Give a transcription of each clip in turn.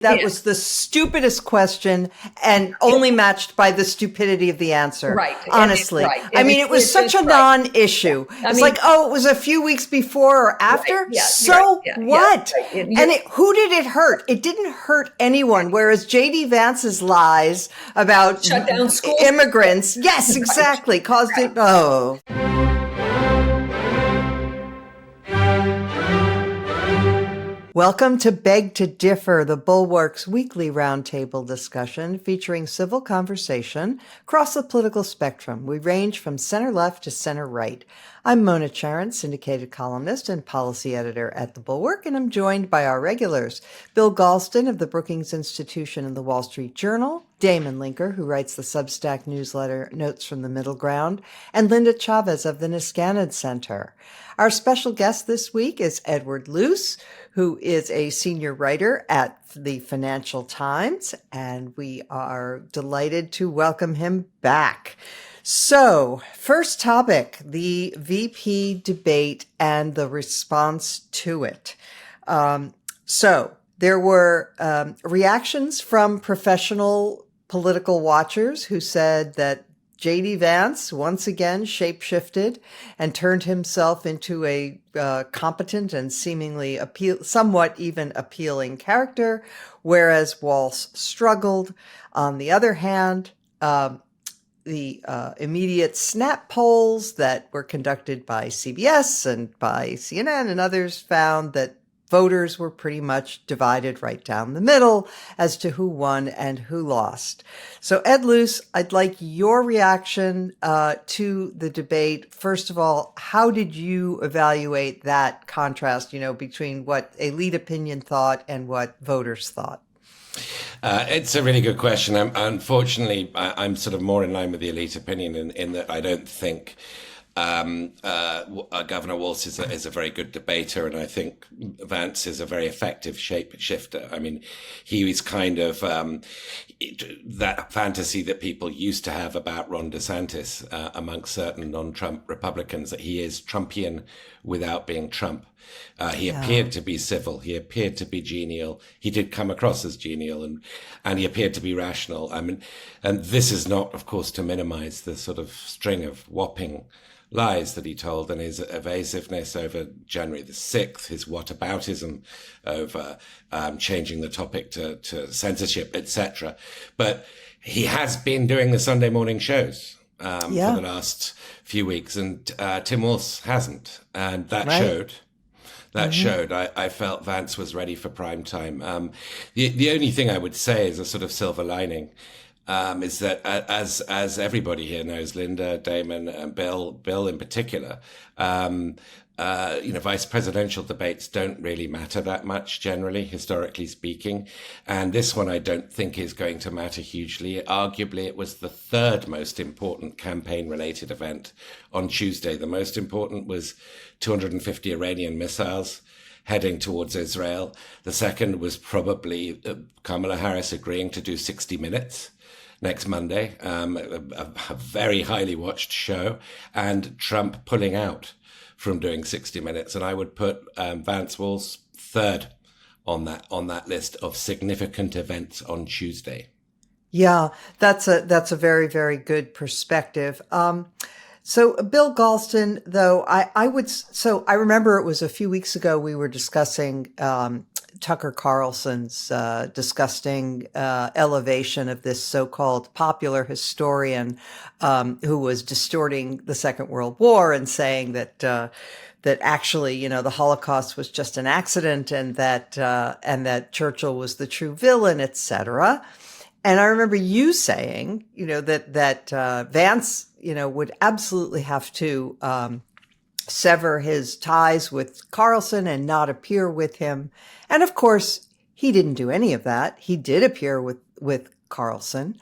That was the stupidest question and only matched by the stupidity of the answer. Right. Honestly. Right. I mean, it was such a non-issue. It's like, oh, it was a few weeks before or after. Right, yeah, so right, yeah, what? yeah, right. And who did it hurt? It didn't hurt anyone. Whereas J.D. Vance's lies about shut down schools, immigrants. Yes, exactly. Right. Caused it. Oh. Welcome to Beg to Differ, the Bulwark's weekly roundtable discussion featuring civil conversation across the political spectrum. We range from center-left to center-right. I'm Mona Charen, syndicated columnist and policy editor at the Bulwark, and I'm joined by our regulars, Bill Galston of the Brookings Institution and the Wall Street Journal, Damon Linker, who writes the Substack newsletter Notes from the Middle Ground, and Linda Chavez of the Niskanen Center. Our special guest this week is Edward Luce, who is a senior writer at the Financial Times, and we are delighted to welcome him back. So, first topic, the VP debate and the response to it. So, there were reactions from professional political watchers who said that J.D. Vance once again shapeshifted and turned himself into a competent and seemingly somewhat even appealing character, whereas Walz struggled. On the other hand, the immediate snap polls that were conducted by CBS and by CNN and others found that voters were pretty much divided right down the middle as to who won and who lost. So, Ed Luce, I'd like your reaction to the debate. First of all, how did you evaluate that contrast, between what elite opinion thought and what voters thought? It's a really good question. Unfortunately, I'm sort of more in line with the elite opinion in that I don't think Governor Walz is a very good debater, and I think Vance is a very effective shapeshifter. I mean, he was kind of that fantasy that people used to have about Ron DeSantis amongst certain non-Trump Republicans, that he is Trumpian without being Trump. He appeared to be civil. He appeared to be genial. He did come across as genial, and he appeared to be rational. I mean, and this is not, of course, to minimize the sort of string of whopping lies that he told, and his evasiveness over January the 6th, his whataboutism over changing the topic to censorship, etc. But he has been doing the Sunday morning shows for the last few weeks, and Tim Walz hasn't, and that showed. That showed. I felt Vance was ready for prime time. The only thing I would say is a sort of silver lining is that as everybody here knows, Linda, Damon, and Bill in particular, vice presidential debates don't really matter that much generally, historically speaking. And this one I don't think is going to matter hugely. Arguably, it was the third most important campaign-related event on Tuesday. The most important was 250 Iranian missiles heading towards Israel. The second was probably Kamala Harris agreeing to do 60 Minutes next Monday, a very highly watched show, and Trump pulling out from doing 60 Minutes. And I would put Vance Walz third on that list of significant events on Tuesday. Yeah, that's a very, very good perspective. So Bill Galston, though, I remember it was a few weeks ago we were discussing Tucker Carlson's disgusting elevation of this so-called popular historian who was distorting the Second World War and saying that actually, the Holocaust was just an accident and that Churchill was the true villain, etc. And I remember you saying, that Vance, would absolutely have to sever his ties with Carlson and not appear with him. And of course, he didn't do any of that. He did appear with Carlson.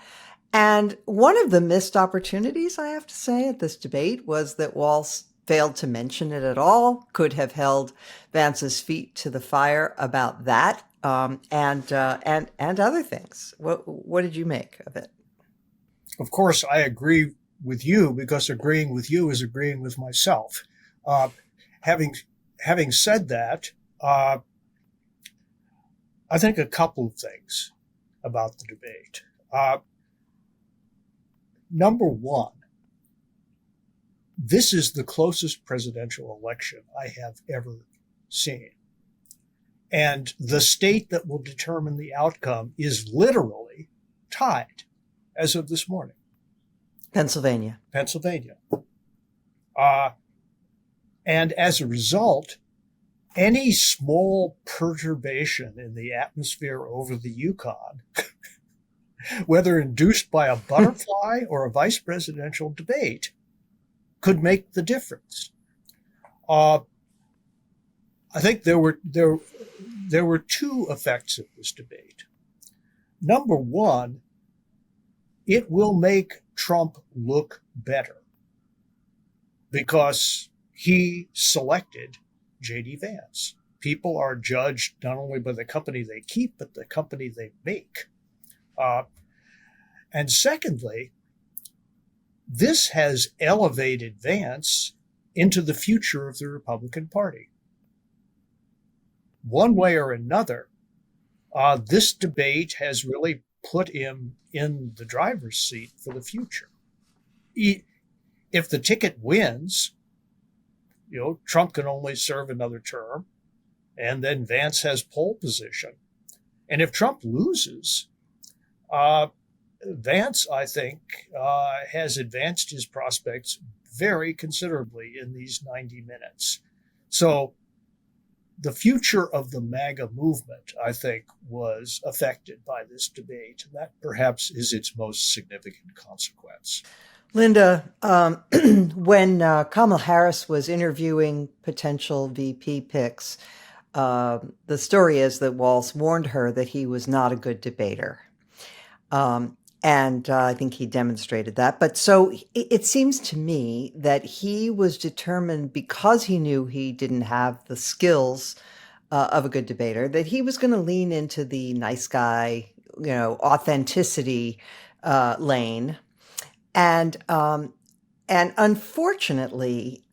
And one of the missed opportunities, I have to say, at this debate was that Walz failed to mention it at all, could have held Vance's feet to the fire about that, and other things. What did you make of it? Of course, I agree with you, because agreeing with you is agreeing with myself. Having said that, I think a couple of things about the debate. Number one, this is the closest presidential election I have ever seen. And the state that will determine the outcome is literally tied as of this morning. Pennsylvania. And as a result, any small perturbation in the atmosphere over the Yukon, whether induced by a butterfly or a vice presidential debate, could make the difference. I think there were two effects of this debate. Number one, it will make Trump look better because he selected J.D. Vance. People are judged not only by the company they keep, but the company they make. And secondly, this has elevated Vance into the future of the Republican Party. One way or another, this debate has really put him in the driver's seat for the future. If the ticket wins, Trump can only serve another term, and then Vance has pole position. And if Trump loses, Vance, I think, has advanced his prospects very considerably in these 90 minutes. So the future of the MAGA movement, I think, was affected by this debate. And that perhaps is its most significant consequence. Linda, when Kamala Harris was interviewing potential VP picks, the story is that Walz warned her that he was not a good debater. And I think he demonstrated that. But so it seems to me that he was determined, because he knew he didn't have the skills of a good debater, that he was going to lean into the nice guy, authenticity lane. And unfortunately,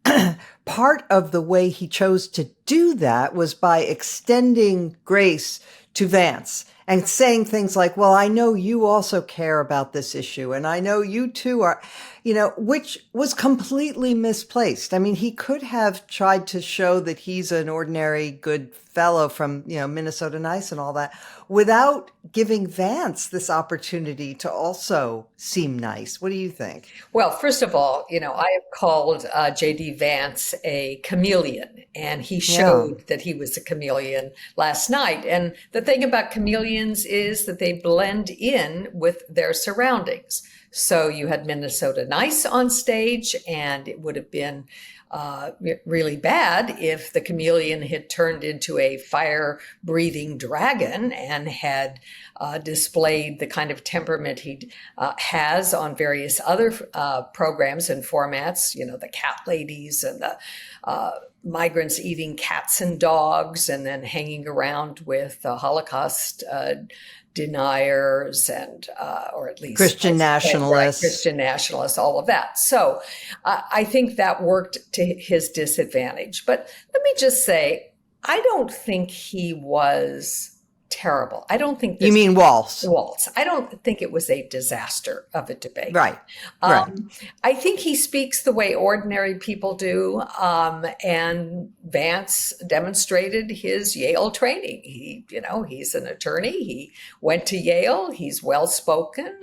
part of the way he chose to do that was by extending grace to Vance and saying things like, well, I know you also care about this issue, and I know you too are, which was completely misplaced. I mean, he could have tried to show that he's an ordinary good fellow from, Minnesota Nice and all that, without giving Vance this opportunity to also seem nice. What do you think? Well, first of all, I have called J.D. Vance a chameleon, and he showed that he was a chameleon last night. And the thing about chameleons is that they blend in with their surroundings. So you had Minnesota Nice on stage, and it would have been really bad if the chameleon had turned into a fire-breathing dragon and had displayed the kind of temperament he has on various other programs and formats, the cat ladies and the migrants eating cats and dogs and then hanging around with Holocaust deniers and, or at least Christian nationalists, all of that. So I think that worked to his disadvantage. But let me just say, I don't think he was terrible. I don't think you mean Walz. I don't think it was a disaster of a debate. Right. I think he speaks the way ordinary people do. And Vance demonstrated his Yale training. He's an attorney. He went to Yale. He's well-spoken.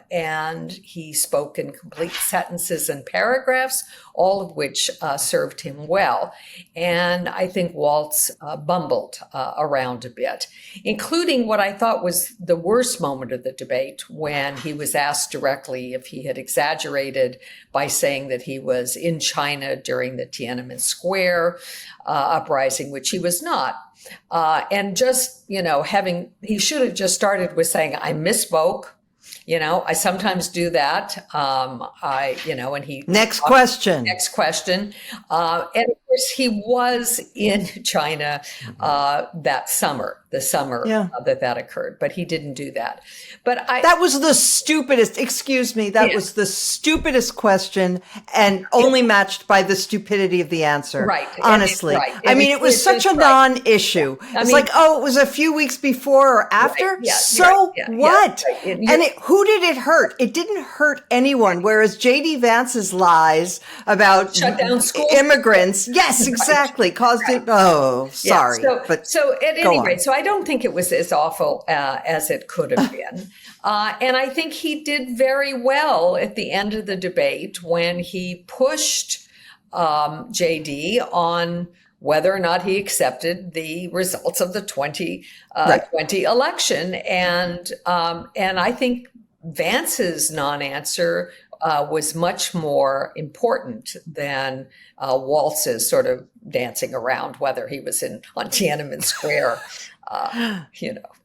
And he spoke in complete sentences and paragraphs, all of which served him well. And I think Walz bumbled around a bit, including what I thought was the worst moment of the debate, when he was asked directly if he had exaggerated by saying that he was in China during the Tiananmen Square uprising, which he was not. And just, he should have just started with saying, I misspoke. I sometimes do that. And he. Next question. And of course, he was in China that summer. the summer Yeah. that occurred, but he didn't do that. But that was the stupidest, excuse me, that was the stupidest question and only matched by the stupidity of the answer. Right. Honestly. Right. I mean, it was such a non-issue. It's like, oh, it was a few weeks before or after. Right, yeah, so right, yeah, what? yeah, right. And who did it hurt? It didn't hurt anyone. Whereas JD Vance's lies about shut down schools, immigrants, yes, exactly, caused it. Oh, sorry. So at any rate, so I don't think it was as awful as it could have been. And I think he did very well at the end of the debate when he pushed JD on whether or not he accepted the results of the 2020 election. And I think Vance's non-answer was much more important than Walz's sort of dancing around whether he was on Tiananmen Square,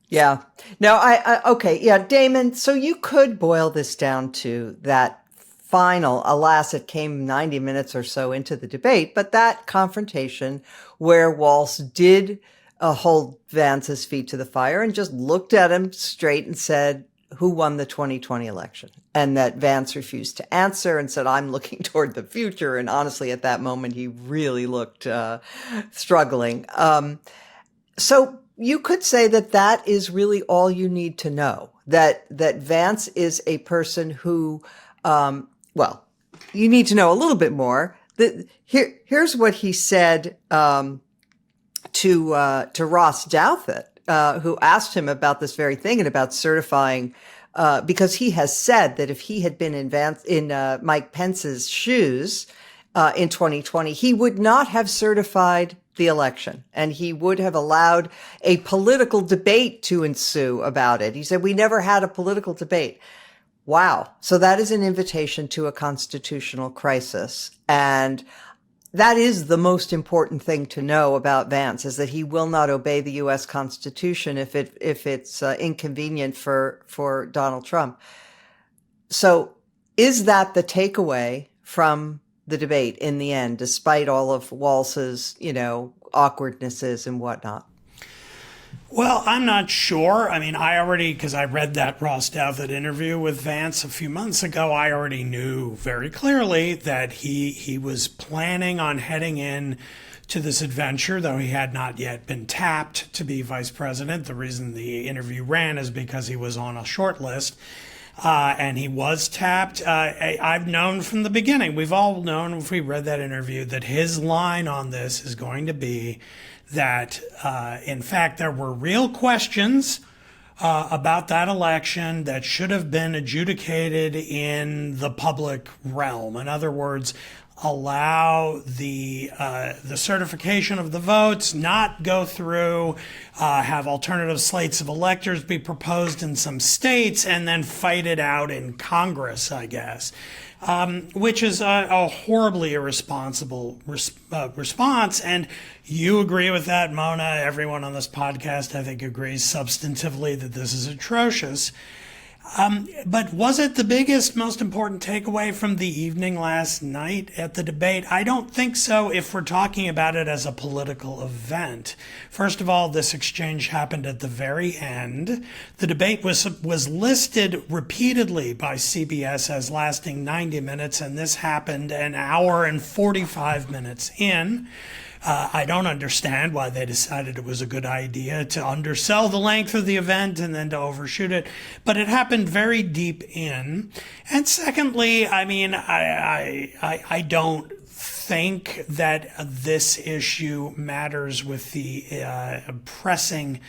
Yeah. No, okay. Yeah, Damon, so you could boil this down to that final, alas, it came 90 minutes or so into the debate, but that confrontation where Walz did hold Vance's feet to the fire and just looked at him straight and said, who won the 2020 election? And that Vance refused to answer and said, I'm looking toward the future. And honestly, at that moment, he really looked struggling. So you could say that is really all you need to know, that Vance is a person who, you need to know a little bit more. Here's what he said to Ross Douthat, who asked him about this very thing and about certifying, because he has said that if he had been in Mike Pence's shoes in 2020, he would not have certified the election, and he would have allowed a political debate to ensue about it. He said, we never had a political debate. Wow. So that is an invitation to a constitutional crisis. And that is the most important thing to know about Vance, is that he will not obey the U.S. Constitution if it's inconvenient for Donald Trump. So is that the takeaway from the debate in the end, despite all of Walz's, awkwardnesses and whatnot? Well, I'm not sure. I mean, because I read that Ross Douthat interview with Vance a few months ago, I already knew very clearly that he was planning on heading in to this adventure, though he had not yet been tapped to be vice president. The reason the interview ran is because he was on a short list. And he was tapped. I've known from the beginning, we've all known if we read that interview, that his line on this is going to be that, in fact, there were real questions about that election that should have been adjudicated in the public realm. In other words, allow the certification of the votes not go through, have alternative slates of electors be proposed in some states, and then fight it out in Congress, I guess, which is a horribly irresponsible response. And you agree with that, Mona. Everyone on this podcast, I think, agrees substantively that this is atrocious. But was it the biggest, most important takeaway from the evening last night at the debate? I don't think so if we're talking about it as a political event. First of all, this exchange happened at the very end. The debate was listed repeatedly by CBS as lasting 90 minutes, and this happened an hour and 45 minutes in. I don't understand why they decided it was a good idea to undersell the length of the event and then to overshoot it, but it happened very deep in. And secondly, I mean, I don't think that this issue matters with the pressing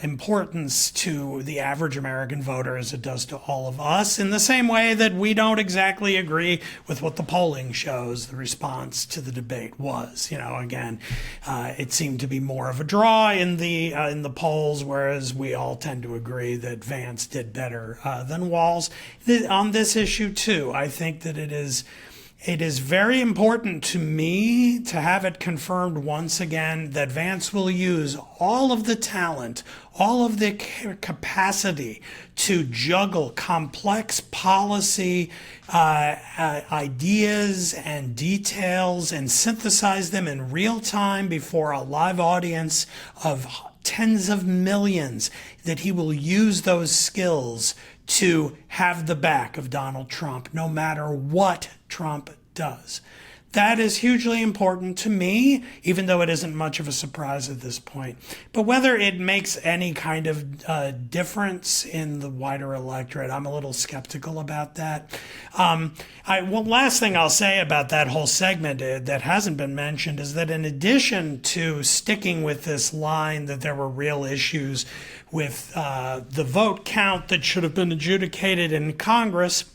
importance to the average American voter as it does to all of us, in the same way that we don't exactly agree with what the polling shows the response to the debate was. Again, it seemed to be more of a draw in the polls, whereas we all tend to agree that Vance did better than Walz. On this issue too, I think that it is very important to me to have it confirmed once again that Vance will use all of the talent, all of the capacity to juggle complex policy ideas and details and synthesize them in real time before a live audience of tens of millions, that he will use those skills to have the back of Donald Trump, no matter what Trump does. That is hugely important to me, even though it isn't much of a surprise at this point. But whether it makes any kind of difference in the wider electorate, I'm a little skeptical about that. Last thing I'll say about that whole segment that hasn't been mentioned is that in addition to sticking with this line that there were real issues with the vote count that should have been adjudicated in Congress,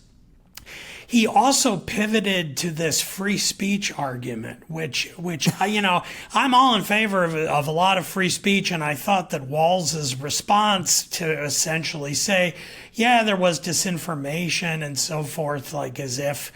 he also pivoted to this free speech argument, which I'm all in favor of a lot of free speech, and I thought that Walz's response to essentially say, yeah, there was disinformation and so forth, like as if,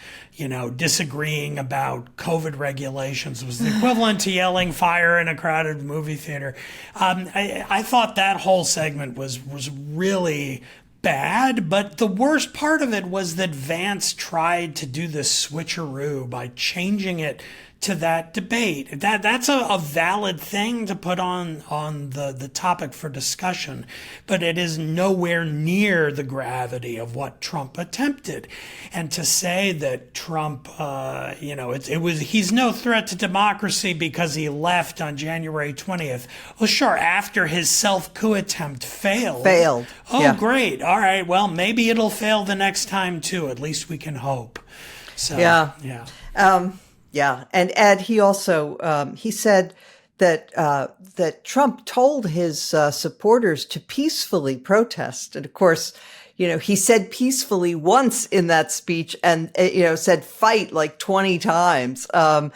disagreeing about COVID regulations was the equivalent to yelling fire in a crowded movie theater. I thought that whole segment was really bad, but the worst part of it was that Vance tried to do this switcheroo by changing it to that debate. That's a valid thing to put on the topic for discussion, but it is nowhere near the gravity of what Trump attempted. And to say that Trump, he's no threat to democracy because he left on January 20th. Well, sure, after his self-coup attempt failed. Oh, yeah. Great. All right. Well, maybe it'll fail the next time too. At least we can hope. So, yeah. Yeah, and Ed, he also he said that Trump told his supporters to peacefully protest, and of course, he said peacefully once in that speech, and said fight like 20 times. That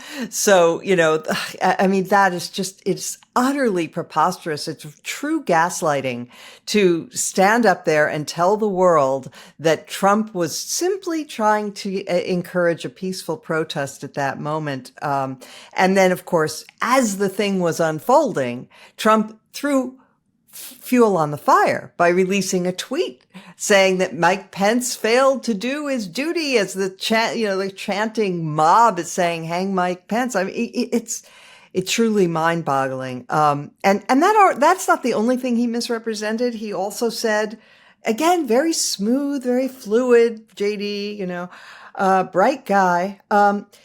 is it's utterly preposterous. It's true gaslighting to stand up there and tell the world that Trump was simply trying to encourage a peaceful protest at that moment. And then, of course, as the thing was unfolding, Trump threw fuel on the fire by releasing a tweet saying that Mike Pence failed to do his duty as the chanting mob is saying, hang Mike Pence. I mean, it's truly mind-boggling. And that's not the only thing he misrepresented. He also said, again, very smooth, very fluid, JD, bright guy.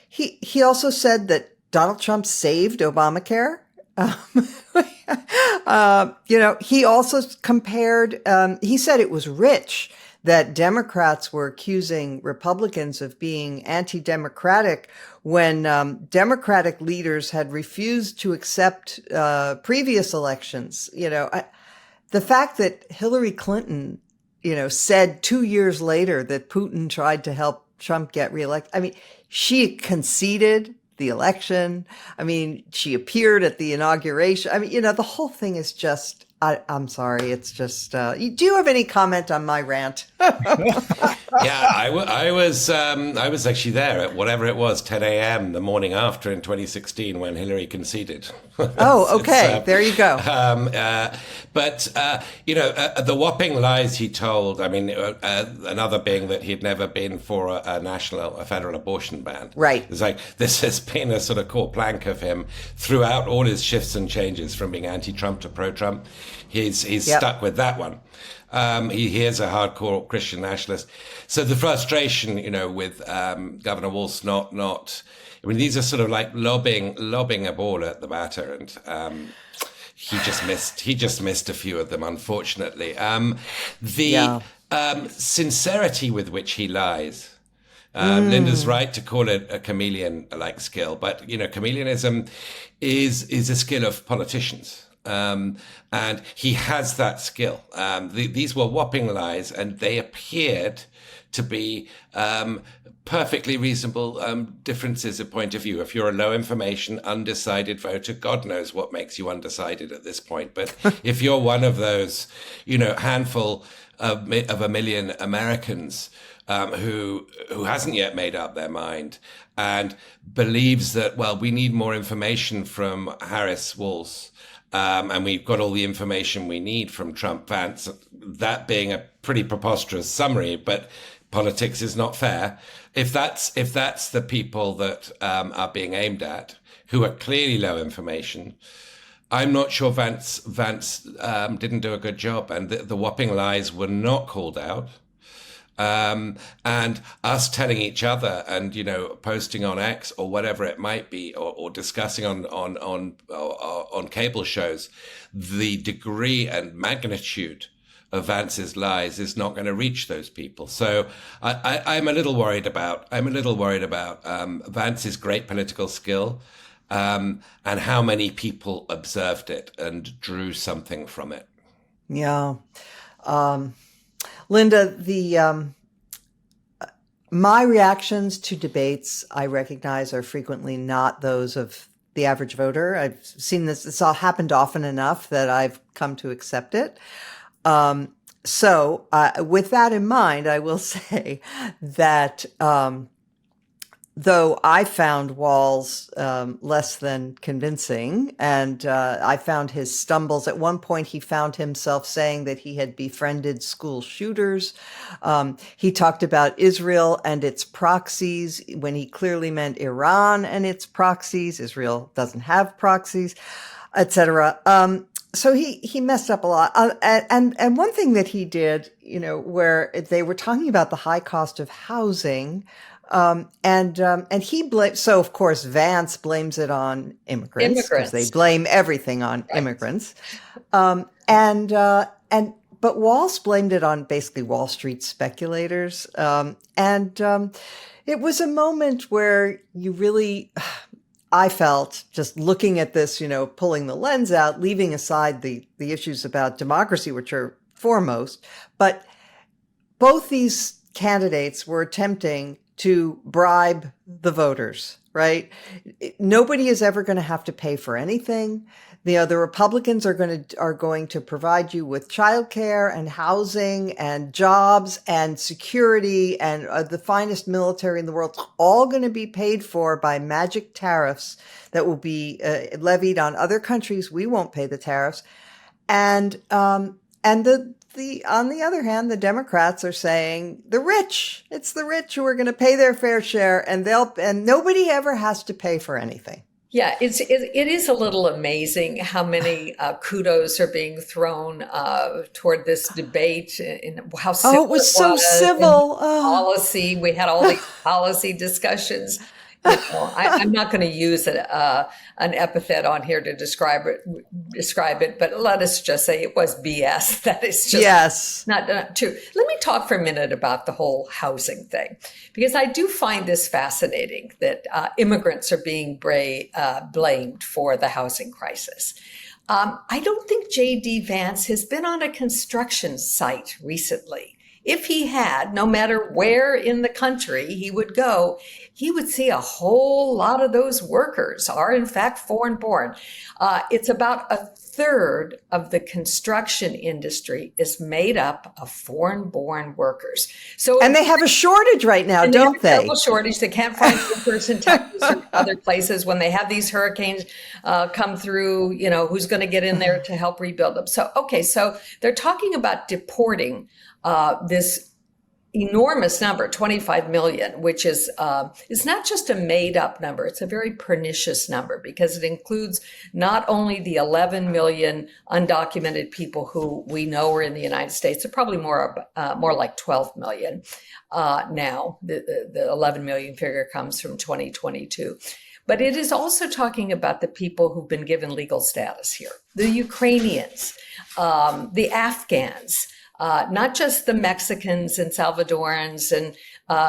He also said that Donald Trump saved Obamacare. He also compared, he said it was rich that Democrats were accusing Republicans of being anti-democratic when Democratic leaders had refused to accept previous elections. The fact that Hillary Clinton, said 2 years later that Putin tried to help Trump get reelected. I mean, she conceded the election. I mean, she appeared at the inauguration. I mean, the whole thing is just, I'm sorry. It's just, do you have any comment on my rant? Yeah, I was actually there at whatever it was, 10 a.m. the morning after in 2016 when Hillary conceded. Oh, okay. There you go. The whopping lies he told, I mean, another being that he'd never been for a federal abortion ban. Right. It's like, this has been a sort of core plank of him throughout all his shifts and changes from being anti-Trump to pro-Trump. He's stuck with that one. He is a hardcore Christian nationalist. So the frustration, with Governor Walz these are sort of like lobbing a ball at the batter, and he just missed a few of them, unfortunately. Sincerity with which he lies. Linda's right to call it a chameleon-like skill, but chameleonism is a skill of politicians. And he has that skill. These were whopping lies, and they appeared to be perfectly reasonable differences of point of view. If you're a low information, undecided voter, God knows what makes you undecided at this point. But if you're one of those, handful of a million Americans who hasn't yet made up their mind and believes that, well, we need more information from Harris-Walz, and we've got all the information we need from Trump-Vance, that being a pretty preposterous summary, but politics is not fair. If that's the people that are being aimed at, who are clearly low information, I'm not sure Vance didn't do a good job, and the whopping lies were not called out. And us telling each other and, posting on X or whatever it might be, or discussing on cable shows, the degree and magnitude of Vance's lies is not going to reach those people. So I'm a little worried about Vance's great political skill, and how many people observed it and drew something from it. Yeah. Linda, my reactions to debates, I recognize, are frequently not those of the average voter. I've seen this. It's all happened often enough that I've come to accept it. So with that in mind, I will say that though I found Walz less than convincing, and I found his stumbles. At one point, he found himself saying that he had befriended school shooters. He talked about Israel and its proxies when he clearly meant Iran and its proxies. Israel doesn't have proxies, etc. So he messed up a lot. And one thing that he did, where they were talking about the high cost of housing, and he blamed, so of course Vance blames it on immigrants because they blame everything on immigrants. But Walz blamed it on basically Wall Street speculators. It was a moment where you really, I felt, just looking at this, pulling the lens out, leaving aside the issues about democracy, which are foremost, but both these candidates were attempting to bribe the voters, right? Nobody is ever going to have to pay for anything. The Republicans are going to provide you with childcare and housing and jobs and security and the finest military in the world. It's all going to be paid for by magic tariffs that will be levied on other countries. We won't pay the tariffs, and on the other hand, the Democrats are saying it's the rich who are going to pay their fair share, and nobody ever has to pay for anything. Yeah, it is a little amazing how many kudos are being thrown toward this debate, and how civil it was so civil. Policy, we had all these policy discussions. I'm not going to use an epithet on here to describe it, but let us just say it was BS. That is just not true. Let me talk for a minute about the whole housing thing, because I do find this fascinating that immigrants are being blamed for the housing crisis. I don't think J.D. Vance has been on a construction site recently. If he had, no matter where in the country he would go, he would see a whole lot of those workers are in fact foreign born. It's about a third of the construction industry is made up of foreign born workers. And they have a shortage right now, don't they? A shortage. They can't find workers in Texas or other places when they have these hurricanes come through, who's going to get in there to help rebuild them. So they're talking about deporting this enormous number, 25 million, which is not just a made up number. It's a very pernicious number because it includes not only the 11 million undocumented people who we know are in the United States, they're probably more like 12 million now. The 11 million figure comes from 2022. But it is also talking about the people who've been given legal status here, the Ukrainians, the Afghans, not just the Mexicans and Salvadorans and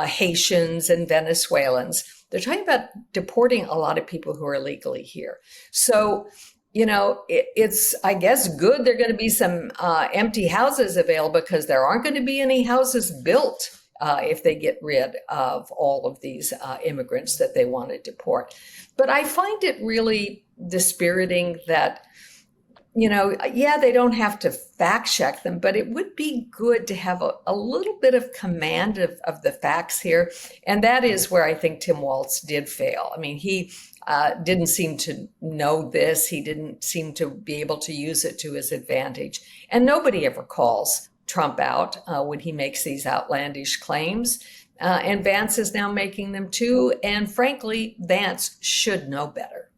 Haitians and Venezuelans. They're talking about deporting a lot of people who are illegally here. So, it's, I guess, good. There are going to be some empty houses available because there aren't going to be any houses built if they get rid of all of these immigrants that they want to deport. But I find it really dispiriting that they don't have to fact check them, but it would be good to have a little bit of command of the facts here. And that is where I think Tim Walz did fail. I mean, he didn't seem to know this. He didn't seem to be able to use it to his advantage. And nobody ever calls Trump out when he makes these outlandish claims. And Vance is now making them too. And frankly, Vance should know better.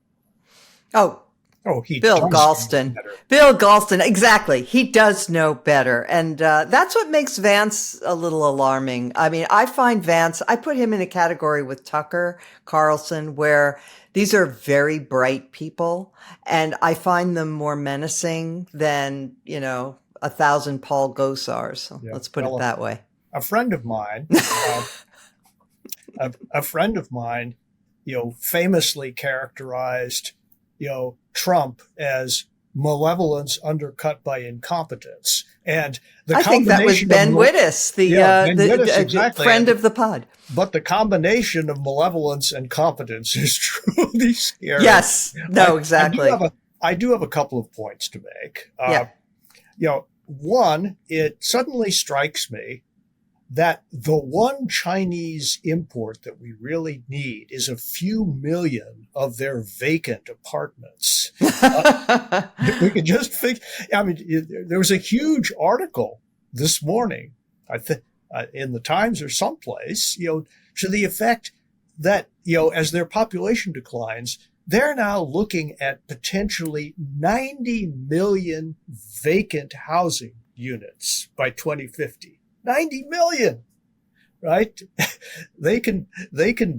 Oh, Oh, he Bill does know Galston. better. Bill Galston, exactly. He does know better. And that's what makes Vance a little alarming. I mean, I find Vance, I put him in a category with Tucker Carlson, where these are very bright people. And I find them more menacing than, 1,000 Paul Gosars. Yeah. Let's put Well, it that way. A friend of mine, a friend of mine, famously characterized, Trump as malevolence undercut by incompetence. And the I think that was Ben Wittes, Ben Wittes, the exactly. friend of the pod. But the combination of malevolence and competence is truly scary. Yes. No, exactly. I do have a couple of points to make. One, it suddenly strikes me that the one Chinese import that we really need is a few million of their vacant apartments. We could just fix. I mean, there was a huge article this morning, I think, in the Times or someplace, to the effect that, as their population declines, they're now looking at potentially 90 million vacant housing units by 2050. 90 million, right? They can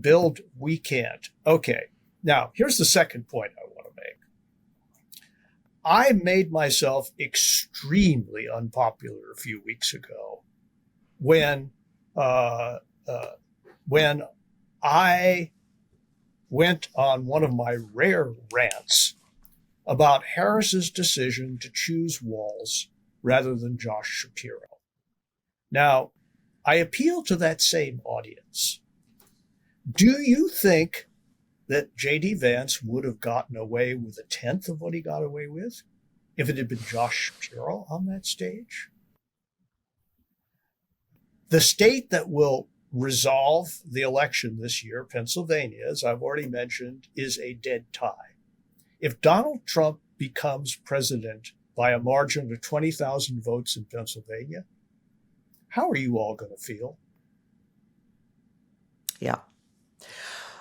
build, we can't. Okay. Now, here's the second point I want to make. I made myself extremely unpopular a few weeks ago when I went on one of my rare rants about Harris's decision to choose Walz rather than Josh Shapiro. Now, I appeal to that same audience. Do you think that J.D. Vance would have gotten away with a tenth of what he got away with if it had been Josh Shapiro on that stage? The state that will resolve the election this year, Pennsylvania, as I've already mentioned, is a dead tie. If Donald Trump becomes president by a margin of 20,000 votes in Pennsylvania, how are you all going to feel? Yeah.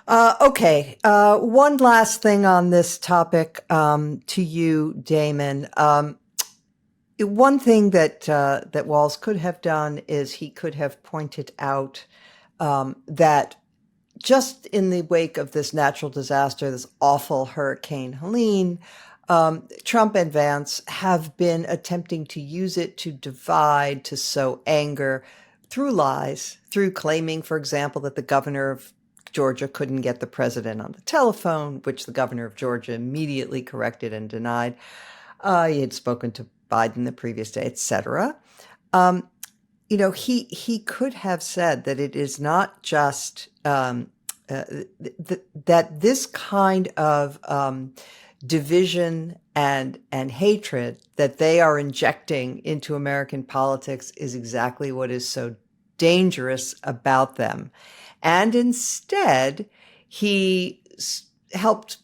Okay. One last thing on this topic to you, Damon. One thing that Walz could have done is he could have pointed out that just in the wake of this natural disaster, this awful Hurricane Helene, Trump and Vance have been attempting to use it to divide, to sow anger through lies, through claiming, for example, that the governor of Georgia couldn't get the president on the telephone, which the governor of Georgia immediately corrected and denied. He had spoken to Biden the previous day, etc. He could have said that it is not just that this kind of division and hatred that they are injecting into American politics is exactly what is so dangerous about them. And instead, he helped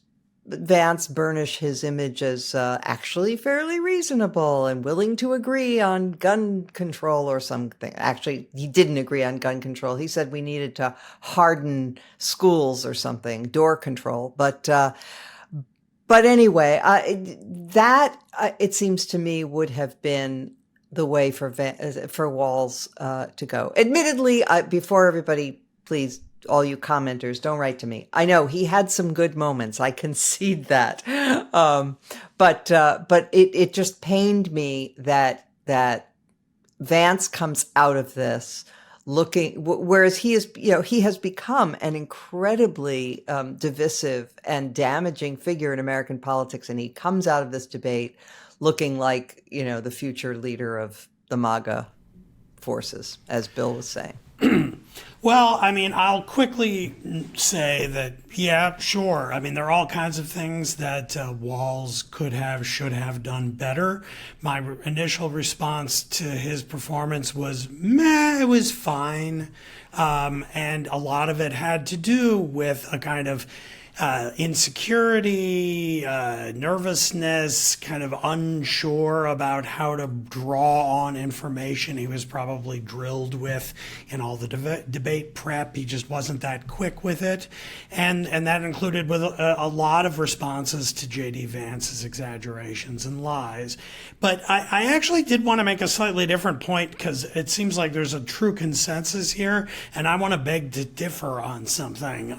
Vance burnish his image as actually fairly reasonable and willing to agree on gun control or something. Actually, he didn't agree on gun control. He said we needed to harden schools or something, door control. But anyway, it seems to me would have been the way for Walz to go. Admittedly, before everybody, please, all you commenters, don't write to me. I know he had some good moments. I concede that. But it just pained me that Vance comes out of this looking, whereas he has become an incredibly divisive and damaging figure in American politics, and he comes out of this debate looking like, the future leader of the MAGA forces, as Bill was saying. Well, I mean, I'll quickly say that, yeah, sure. I mean, there are all kinds of things that Walz should have done better. My initial response to his performance was, meh, it was fine. And a lot of it had to do with a kind of insecurity, nervousness, kind of unsure about how to draw on information he was probably drilled with in all the debate prep. He just wasn't that quick with it. And that included with a lot of responses to J.D. Vance's exaggerations and lies. But I actually did want to make a slightly different point, because it seems like there's a true consensus here, and I want to beg to differ on something,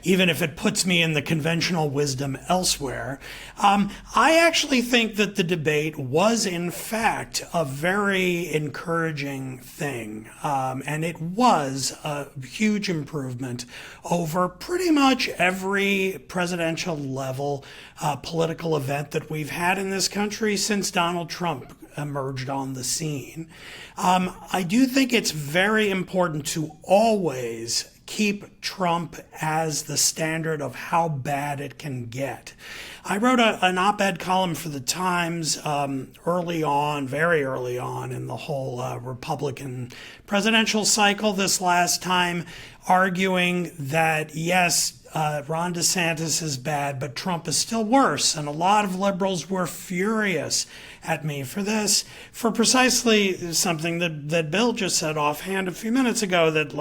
even if it puts me in the conventional wisdom elsewhere. I actually think that the debate was, in fact, a very encouraging thing, and it was a huge improvement over pretty much every presidential level political event that we've had in this country since Donald Trump emerged on the scene. I do think it's very important to always keep Trump as the standard of how bad it can get. I wrote an op-ed column for the Times early on, very early on in the whole Republican presidential cycle this last time, arguing that, yes, Ron DeSantis is bad, but Trump is still worse. And a lot of liberals were furious at me for this, for precisely something that Bill just said offhand a few minutes ago, that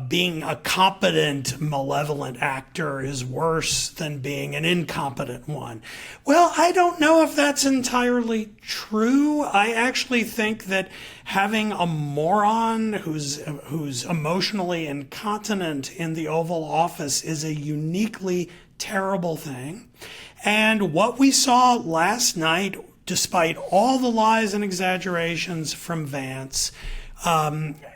being a competent, malevolent actor is worse than being an incompetent one. Well, I don't know if that's entirely true. I actually think that having a moron who's emotionally incontinent in the Oval Office is a uniquely terrible thing. And what we saw last night, despite all the lies and exaggerations from Vance,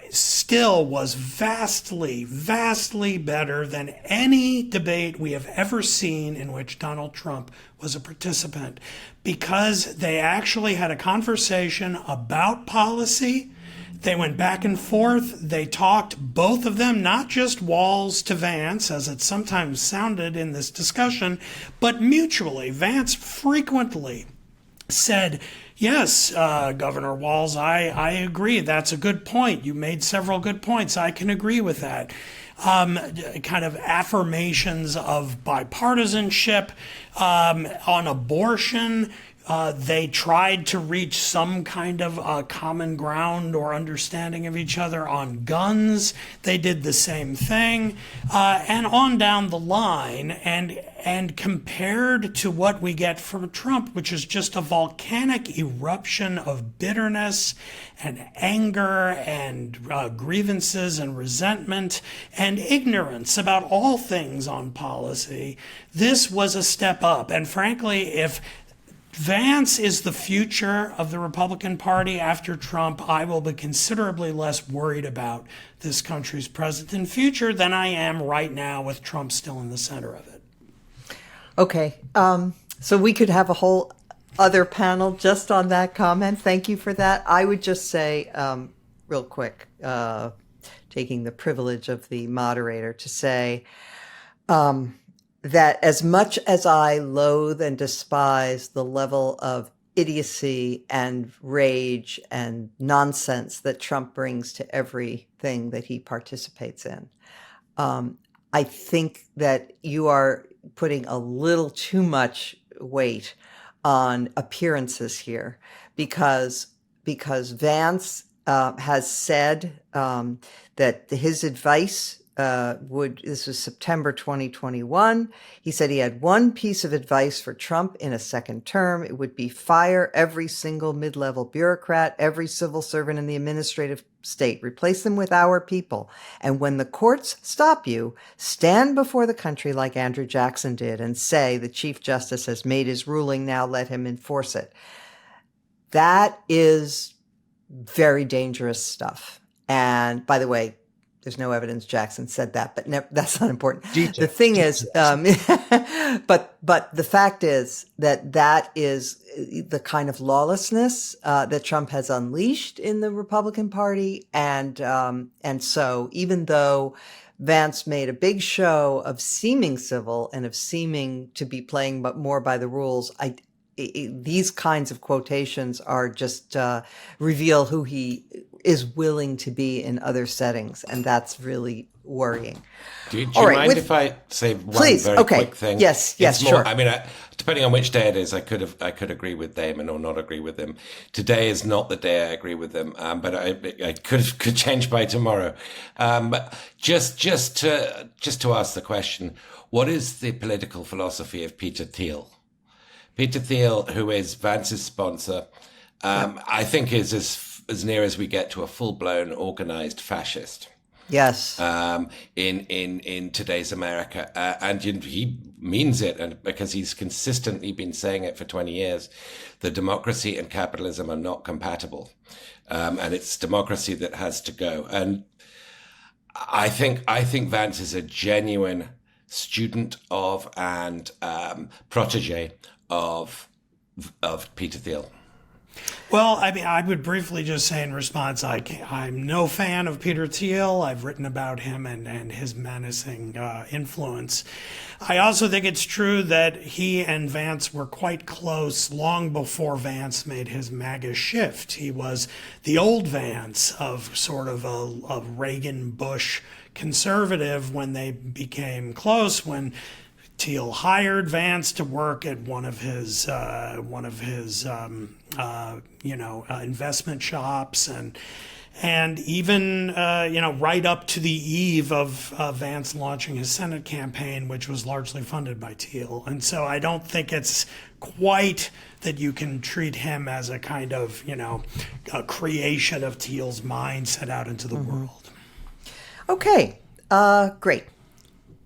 still was vastly, vastly better than any debate we have ever seen in which Donald Trump was a participant, because they actually had a conversation about policy. They went back and forth. They talked, both of them, not just Walz to Vance, as it sometimes sounded in this discussion, but mutually. Vance frequently said, yes, Governor Walz, I agree. That's a good point. You made several good points. I can agree with that. Kind of affirmations of bipartisanship on abortion. They tried to reach some kind of common ground or understanding of each other on guns. They did the same thing, and on down the line. And compared to what we get from Trump, which is just a volcanic eruption of bitterness and anger and grievances and resentment and ignorance about all things on policy, this was a step up. And frankly, if Vance is the future of the Republican Party after Trump, I will be considerably less worried about this country's present and future than I am right now, with Trump still in the center of it. Okay. So we could have a whole other panel just on that comment. Thank you for that. I would just say, real quick, taking the privilege of the moderator, to say that as much as I loathe and despise the level of idiocy and rage and nonsense that Trump brings to everything that he participates in, I think that you are putting a little too much weight on appearances here, because Vance has said that his advice this was September 2021. He said he had one piece of advice for Trump in a second term. It would be fire every single mid-level bureaucrat, every civil servant in the administrative state, replace them with our people. And when the courts stop you, stand before the country like Andrew Jackson did and say, the Chief Justice has made his ruling, now let him enforce it. That is very dangerous stuff. And by the way, there's no evidence Jackson said that, but that's not important. The thing is, but the fact is that is the kind of lawlessness that Trump has unleashed in the Republican Party, and so even though Vance made a big show of seeming civil and of seeming to be playing but more by the rules, these kinds of quotations are just reveal who he is willing to be in other settings, and that's really worrying. Do you All right, mind if I say one please, very okay. quick thing? Yes, It's more, sure. I mean, depending on which day it is, I could agree with Damon or not agree with him. Today is not the day I agree with him, but I could change by tomorrow. But just to ask the question, what is the political philosophy of Peter Thiel? Peter Thiel, who is Vance's sponsor, I think is as near as we get to a full-blown organized fascist. Yes. In today's America. And he means it, and because he's consistently been saying it for 20 years, that democracy and capitalism are not compatible. And it's democracy that has to go. And I think Vance is a genuine student of and protege of Peter Thiel. Well, I mean, I would briefly just say in response, I'm no fan of Peter Thiel. I've written about him and his menacing influence. I also think it's true that he and Vance were quite close long before Vance made his MAGA shift. He was the old Vance of sort of a Reagan-Bush conservative when they became close, when Thiel hired Vance to work at one of his investment shops, and even right up to the eve of Vance launching his Senate campaign, which was largely funded by Thiel. And so I don't think it's quite that you can treat him as a kind of a creation of Thiel's mind set out into the world. Okay, great.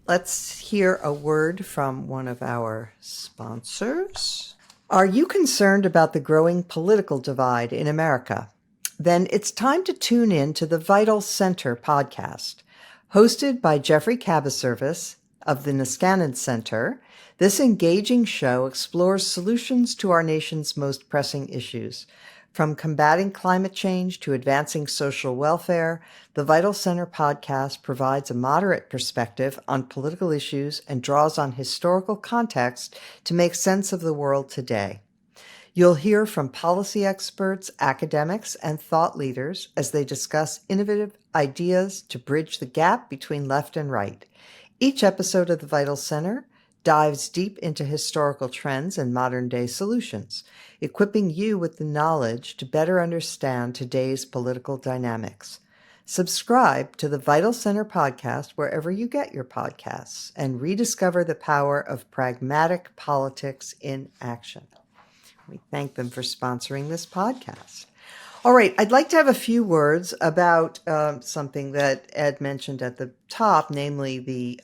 Let's hear a word from one of our sponsors. Are you concerned about the growing political divide in America? Then it's time to tune in to the Vital Center podcast. Hosted by Jeffrey Cabaservice of the Niskanen Center, this engaging show explores solutions to our nation's most pressing issues. From combating climate change to advancing social welfare, the Vital Center podcast provides a moderate perspective on political issues and draws on historical context to make sense of the world today. You'll hear from policy experts, academics, and thought leaders as they discuss innovative ideas to bridge the gap between left and right. Each episode of the Vital Center dives deep into historical trends and modern-day solutions, equipping you with the knowledge to better understand today's political dynamics. Subscribe to the Vital Center podcast wherever you get your podcasts and rediscover the power of pragmatic politics in action. We thank them for sponsoring this podcast. All right, I'd like to have a few words about something that Ed mentioned at the top, namely the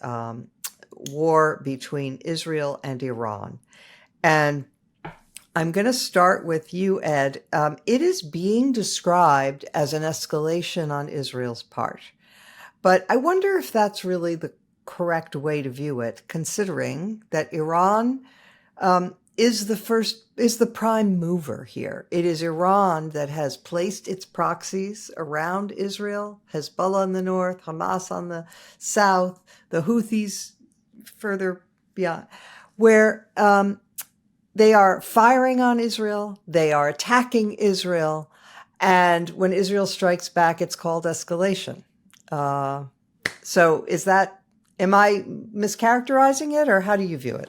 war between Israel and Iran. And I'm going to start with you, Ed. It is being described as an escalation on Israel's part. But I wonder if that's really the correct way to view it, considering that Iran is the prime mover here. It is Iran that has placed its proxies around Israel, Hezbollah in the north, Hamas on the south, the Houthis further beyond, where they are firing on Israel, they are attacking Israel, and when Israel strikes back, it's called escalation. So am I mischaracterizing it, or how do you view it?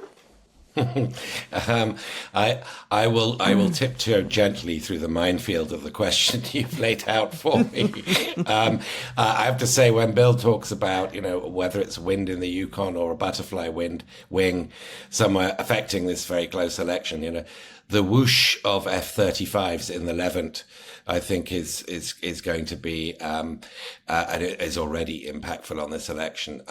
I will tiptoe gently through the minefield of the question you've laid out for me. I have to say, when Bill talks about whether it's wind in the Yukon or a butterfly wing somewhere affecting this very close election, the whoosh of F-35s in the Levant, I think is going to be and it is already impactful on this election.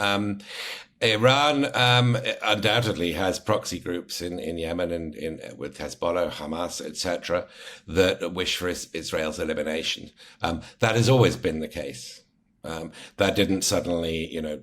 Iran undoubtedly has proxy groups in Yemen and with Hezbollah, Hamas, etc., that wish for Israel's elimination. That has always been the case. That didn't suddenly,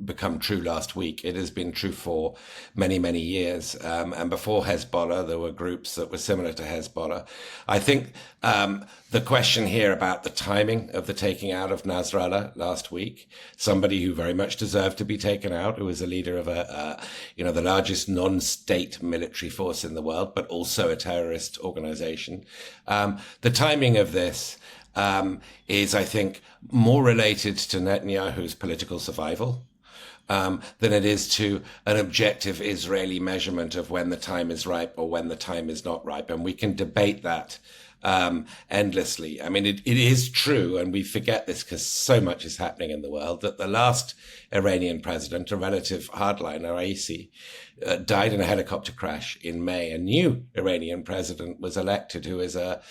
become true last week. It has been true for many, many years. And before Hezbollah, there were groups that were similar to Hezbollah. I think the question here about the timing of the taking out of Nasrallah last week, somebody who very much deserved to be taken out, who was a leader of the largest non-state military force in the world, but also a terrorist organization. The timing of this is, I think, more related to Netanyahu's political survival than it is to an objective Israeli measurement of when the time is ripe or when the time is not ripe. And we can debate that endlessly. I mean, it is true, and we forget this because so much is happening in the world, that the last Iranian president, a relative hardliner, Raisi, died in a helicopter crash in May. A new Iranian president was elected who is a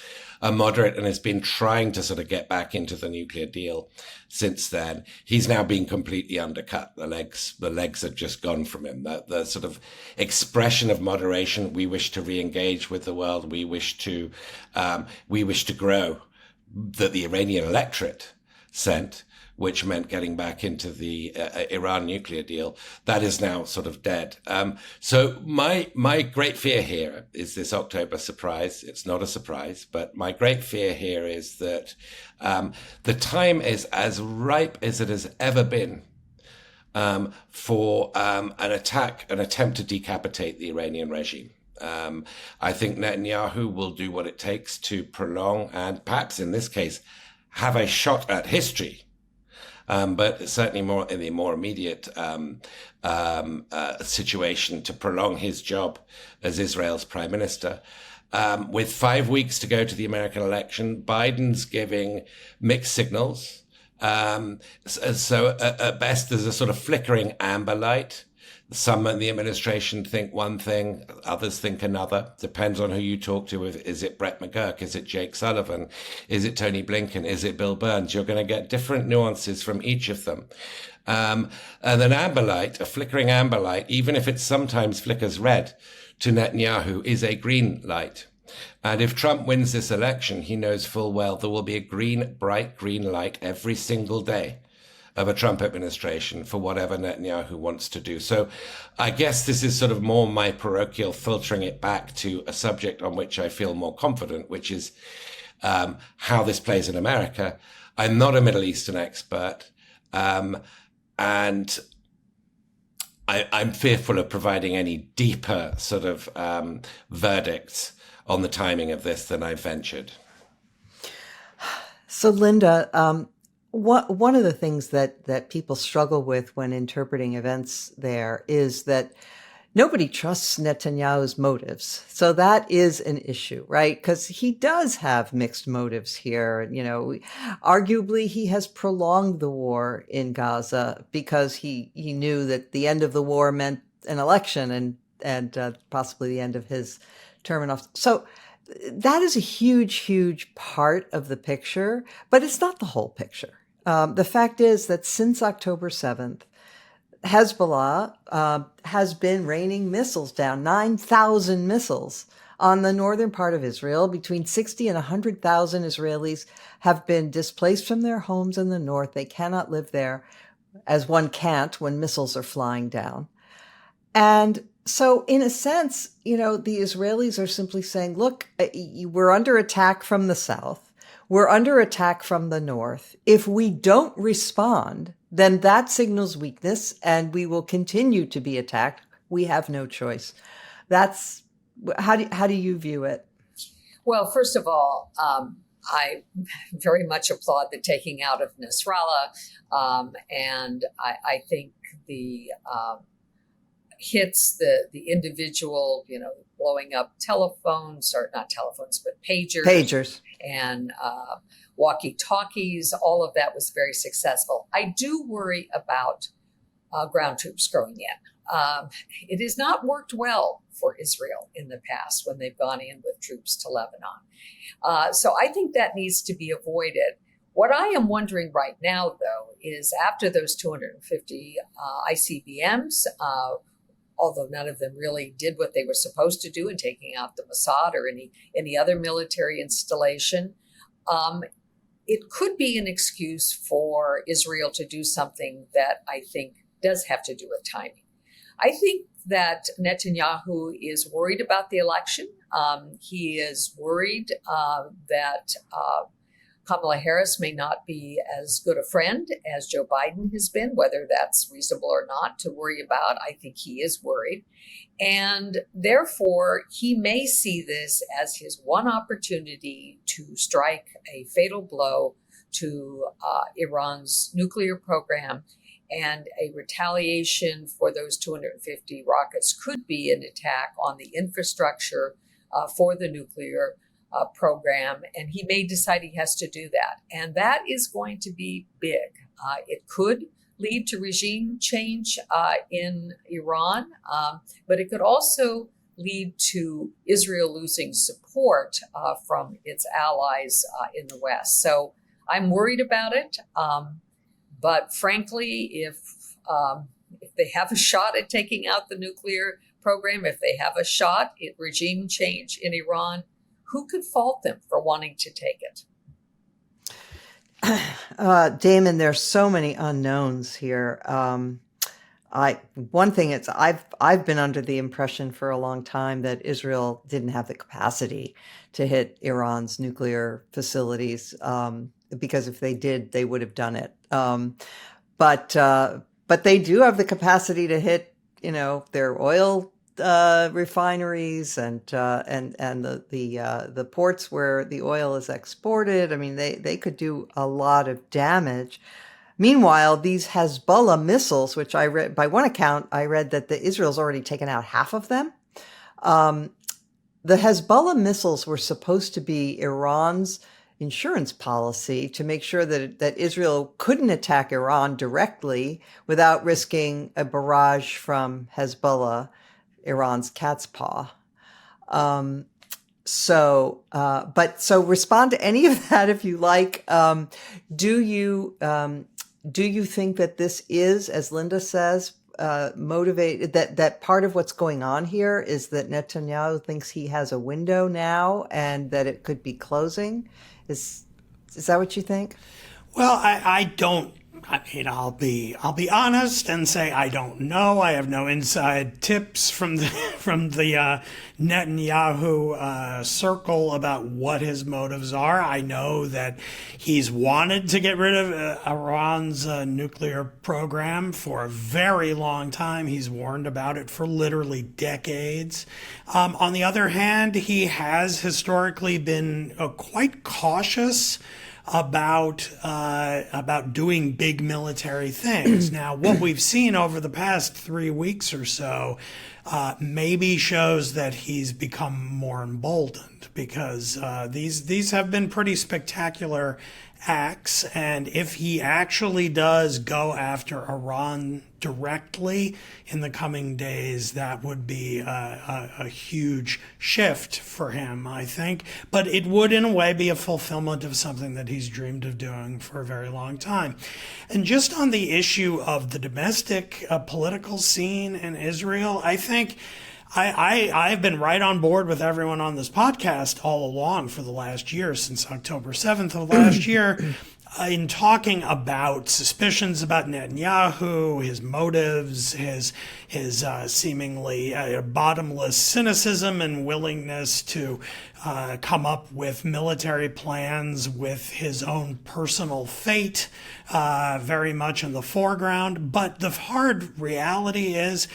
moderate and has been trying to sort of get back into the nuclear deal since then. He's now been completely undercut. The legs have just gone from him. The sort of expression of moderation, we wish to re-engage with the world, we wish to grow, that the Iranian electorate sent, which meant getting back into the Iran nuclear deal, that is now sort of dead. So my great fear here is this October surprise. It's not a surprise, but my great fear here is that the time is as ripe as it has ever been for an attempt to decapitate the Iranian regime. I think Netanyahu will do what it takes to prolong and perhaps in this case have a shot at history. But certainly more in the more immediate situation to prolong his job as Israel's prime minister. With 5 weeks to go to the American election, Biden's giving mixed signals. So at best, there's a sort of flickering amber light. Some in the administration think one thing, others think another. Depends on who you talk to. Is it Brett McGurk? Is it Jake Sullivan? Is it Tony Blinken? Is it Bill Burns? You're going to get different nuances from each of them. And an amber light, a flickering amber light, even if it sometimes flickers red, to Netanyahu is a green light. And if Trump wins this election, he knows full well there will be a bright green light every single day of a Trump administration for whatever Netanyahu wants to do. So I guess this is sort of more my parochial filtering it back to a subject on which I feel more confident, which is how this plays in America. I'm not a Middle Eastern expert, and I'm fearful of providing any deeper sort of verdicts on the timing of this than I've ventured. So, Linda, one of the things that people struggle with when interpreting events there is that nobody trusts Netanyahu's motives. So that is an issue, right? Because he does have mixed motives here. You know, arguably he has prolonged the war in Gaza because he knew that the end of the war meant an election and possibly the end of his term in office. So that is a huge part of the picture, but it's not the whole picture. The fact is that since October 7th, Hezbollah has been raining missiles down, 9,000 missiles on the northern part of Israel. Between 60 and 100,000 Israelis have been displaced from their homes in the north. They cannot live there, as one can't when missiles are flying down. And so in a sense, you know, the Israelis are simply saying, look, we're under attack from the south. We're under attack from the north. If we don't respond, then that signals weakness and we will continue to be attacked. We have no choice. That's how do you view it? Well, first of all, I very much applaud the taking out of Nasrallah. And I think the hits, the individual, you know, blowing up telephones, or not telephones, but pagers. And walkie-talkies, all of that was very successful. I do worry about ground troops going in. It has not worked well for Israel in the past when they've gone in with troops to Lebanon. So I think that needs to be avoided. What I am wondering right now, though, is after those 250 ICBMs, although none of them really did what they were supposed to do in taking out the Mossad or any other military installation, it could be an excuse for Israel to do something that I think does have to do with timing. I think that Netanyahu is worried about the election. He is worried that Kamala Harris may not be as good a friend as Joe Biden has been, whether that's reasonable or not to worry about. I think he is worried. And therefore, he may see this as his one opportunity to strike a fatal blow to Iran's nuclear program. And a retaliation for those 250 rockets could be an attack on the infrastructure for the nuclear program. And he may decide he has to do that. And that is going to be big. It could lead to regime change in Iran, but it could also lead to Israel losing support from its allies in the West. So I'm worried about it. But frankly, if they have a shot at taking out the nuclear program, if they have a shot at regime change in Iran, who could fault them for wanting to take it? Damon, there's so many unknowns here. One thing I've been under the impression for a long time that Israel didn't have the capacity to hit Iran's nuclear facilities, because if they did, they would have done it. But they do have the capacity to hit, their oil refineries and the ports where the oil is exported. I mean, they could do a lot of damage. Meanwhile, these Hezbollah missiles, which I read, by one account, I read that Israel's already taken out half of them. The Hezbollah missiles were supposed to be Iran's insurance policy to make sure that Israel couldn't attack Iran directly without risking a barrage from Hezbollah, Iran's cat's paw. So respond to any of that if you like. Do you think that this is, as Linda says, motivated, that part of what's going on here is that Netanyahu thinks he has a window now and that it could be closing? Is that what you think? Well, I don't. I mean, I'll be honest and say I don't know. I have no inside tips from the Netanyahu circle about what his motives are. I know that he's wanted to get rid of Iran's nuclear program for a very long time. He's warned about it for literally decades. On the other hand, he has historically been quite cautious about doing big military things. Now, what we've seen over the past 3 weeks or so maybe shows that he's become more emboldened, because these have been pretty spectacular acts, and if he actually does go after Iran directly in the coming days, that would be a huge shift for him, I think. But it would, in a way, be a fulfillment of something that he's dreamed of doing for a very long time. And just on the issue of the domestic political scene in Israel, I think I've been right on board with everyone on this podcast all along for the last year, since October 7th of last year, in talking about suspicions about Netanyahu, his motives, his seemingly bottomless cynicism and willingness to come up with military plans with his own personal fate very much in the foreground. But the hard reality is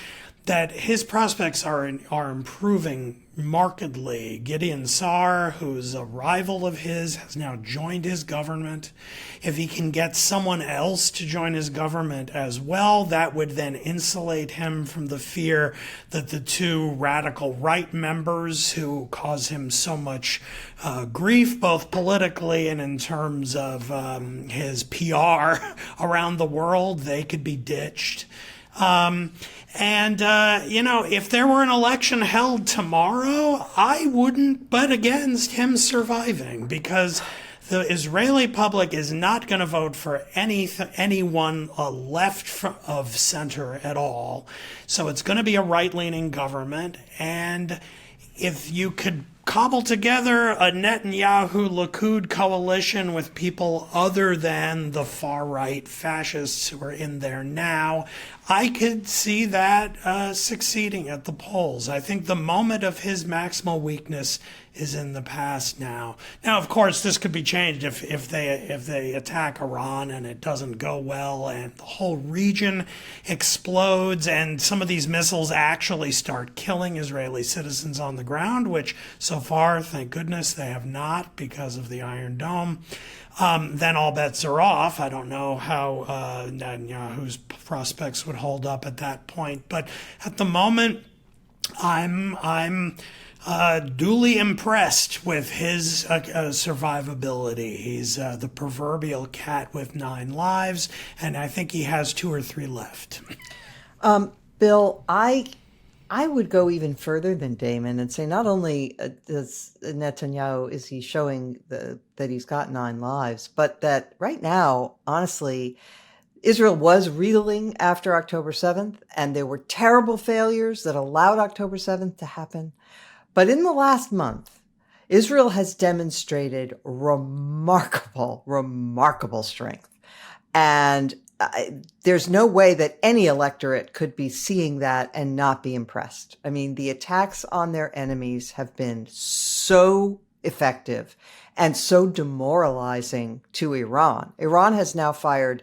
that his prospects are improving markedly. Gideon Sa'ar, who's a rival of his, has now joined his government. If he can get someone else to join his government as well, that would then insulate him from the fear that the two radical right members who cause him so much grief, both politically and in terms of his PR around the world, they could be ditched. If there were an election held tomorrow, I wouldn't bet against him surviving, because the Israeli public is not going to vote for anyone left of center at all. So it's going to be a right-leaning government. And if you could cobble together a Netanyahu-Likud coalition with people other than the far-right fascists who are in there now, I could see that succeeding at the polls. I think the moment of his maximal weakness is in the past now. Now, of course, this could be changed if they attack Iran and it doesn't go well and the whole region explodes and some of these missiles actually start killing Israeli citizens on the ground, which so far, thank goodness, they have not because of the Iron Dome. Then all bets are off. I don't know how Netanyahu's prospects would hold up at that point, but at the moment, I'm duly impressed with his survivability. He's the proverbial cat with 9 lives, and I think he has 2 or 3 left. Bill, I would go even further than Damon and say not only does Netanyahu is he showing that he's got 9 lives, but that right now, honestly, Israel was reeling after October 7th, and there were terrible failures that allowed October 7th to happen. But in the last month, Israel has demonstrated remarkable strength. And there's no way that any electorate could be seeing that and not be impressed. I mean, the attacks on their enemies have been so effective and so demoralizing to Iran. Iran has now fired,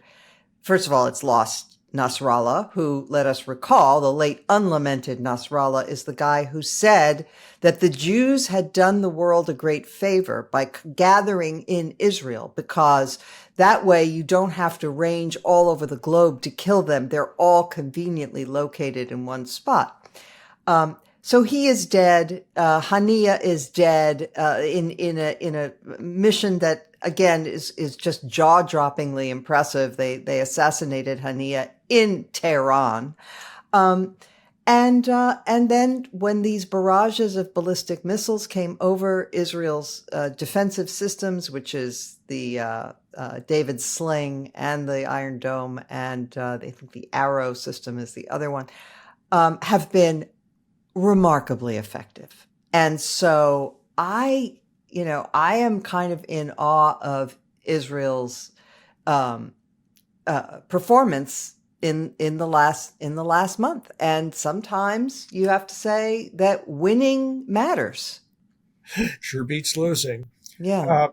first of all, it's lost Nasrallah, who, let us recall, the late unlamented Nasrallah is the guy who said that the Jews had done the world a great favor by gathering in Israel because that way you don't have to range all over the globe to kill them. They're all conveniently located in one spot. So he is dead. Haniya is dead in a mission that, again, is just jaw-droppingly impressive. They assassinated Haniya in Tehran. And then when these barrages of ballistic missiles came over Israel's defensive systems, which is the David Sling and the Iron Dome, and they think the Arrow system is the other one, have been remarkably effective. And so I am kind of in awe of Israel's performance in the last month. And sometimes you have to say that winning matters. Sure beats losing. Yeah.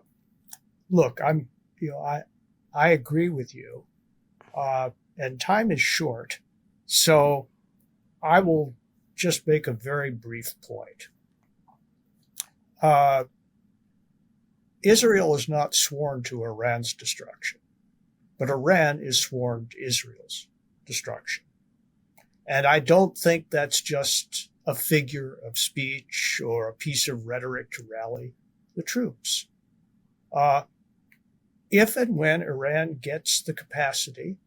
Look, I agree with you, and time is short, so I will just make a very brief point. Israel is not sworn to Iran's destruction, but Iran is sworn to Israel's destruction. And I don't think that's just a figure of speech or a piece of rhetoric to rally the troops. If and when Iran gets the capacity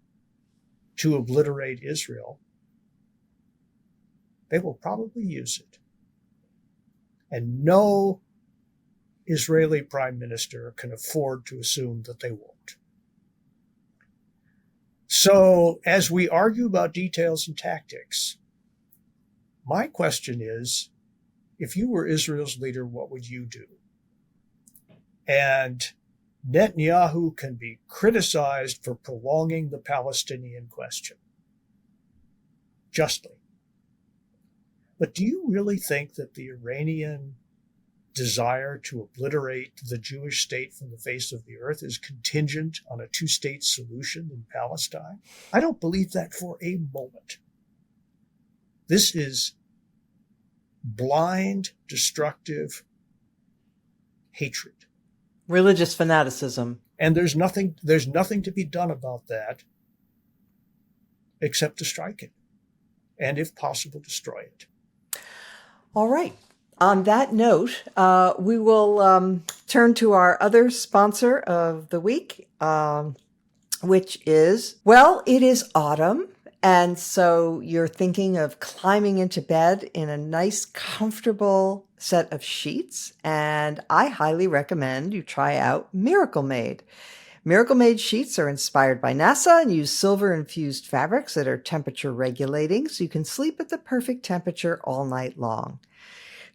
to obliterate Israel, they will probably use it. And no Israeli prime minister can afford to assume that they won't. So as we argue about details and tactics, my question is, if you were Israel's leader, what would you do? And Netanyahu can be criticized for prolonging the Palestinian question, justly. But do you really think that the Iranian desire to obliterate the Jewish state from the face of the earth is contingent on a 2-state solution in Palestine? I don't believe that for a moment. This is blind, destructive hatred. Religious fanaticism. And there's nothing to be done about that except to strike it. And if possible, destroy it. All right. On that note, we will turn to our other sponsor of the week, which is, well, it is autumn. And so you're thinking of climbing into bed in a nice, comfortable set of sheets. And I highly recommend you try out Miracle Made. Miracle Made sheets are inspired by NASA and use silver-infused fabrics that are temperature regulating so you can sleep at the perfect temperature all night long.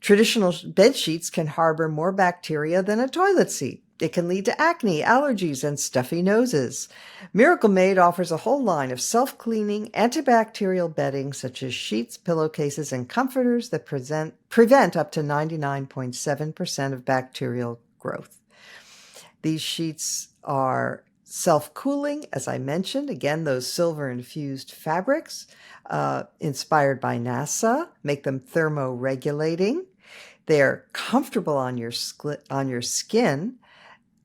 Traditional bed sheets can harbor more bacteria than a toilet seat. It can lead to acne, allergies, and stuffy noses. Miracle Made offers a whole line of self-cleaning, antibacterial bedding such as sheets, pillowcases, and comforters that prevent up to 99.7% of bacterial growth. These sheets are self-cooling, as I mentioned. Again, those silver-infused fabrics inspired by NASA make them thermoregulating. They're comfortable on your skin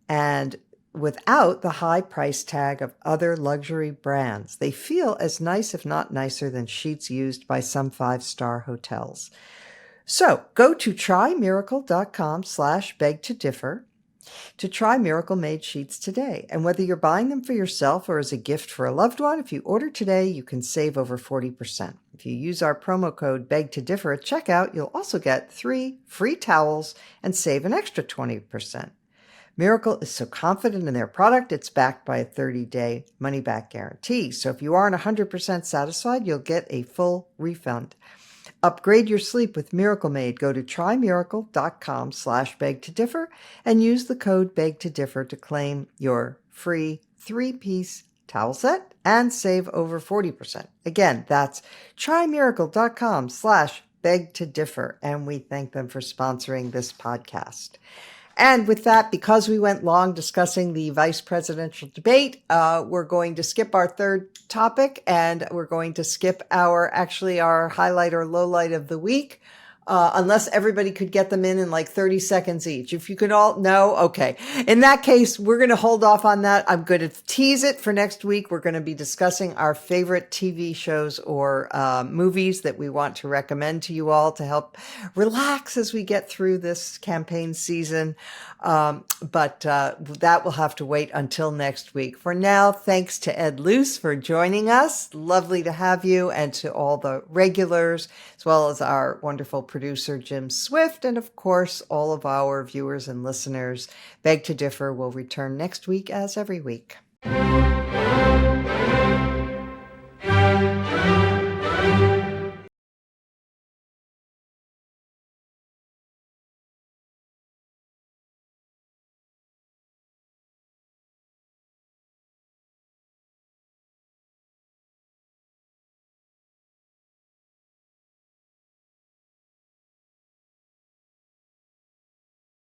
and without the high price tag of other luxury brands. They feel as nice, if not nicer, than sheets used by some 5-star hotels. So go to trymiracle.com/beg-to-differ to try Miracle Made sheets today. And whether you're buying them for yourself or as a gift for a loved one, if you order today, you can save over 40%. If you use our promo code BEG-to-DIFFER at checkout, you'll also get 3 free towels and save an extra 20%. Miracle is so confident in their product, it's backed by a 30-day money-back guarantee. So if you aren't 100% satisfied, you'll get a full refund. Upgrade your sleep with Miracle Made. Go to trymiracle.com/beg-to-differ and use the code BEG-to-differ to claim your free 3-piece towel set and save over 40%. Again, that's trymiracle.com/beg-to-differ. And we thank them for sponsoring this podcast. And with that, because we went long discussing the vice presidential debate, we're going to skip our third topic and we're going to skip our highlight or lowlight of the week. Unless everybody could get them in like 30 seconds each. If you could all, no? Okay. In that case, we're going to hold off on that. I'm going to tease it for next week. We're going to be discussing our favorite TV shows or movies that we want to recommend to you all to help relax as we get through this campaign season. But that will have to wait until next week. For now, thanks to Ed Luce for joining us. Lovely to have you, and to all the regulars, as well as our wonderful producer, Jim Swift, and of course, all of our viewers and listeners. Beg to Differ will return next week as every week.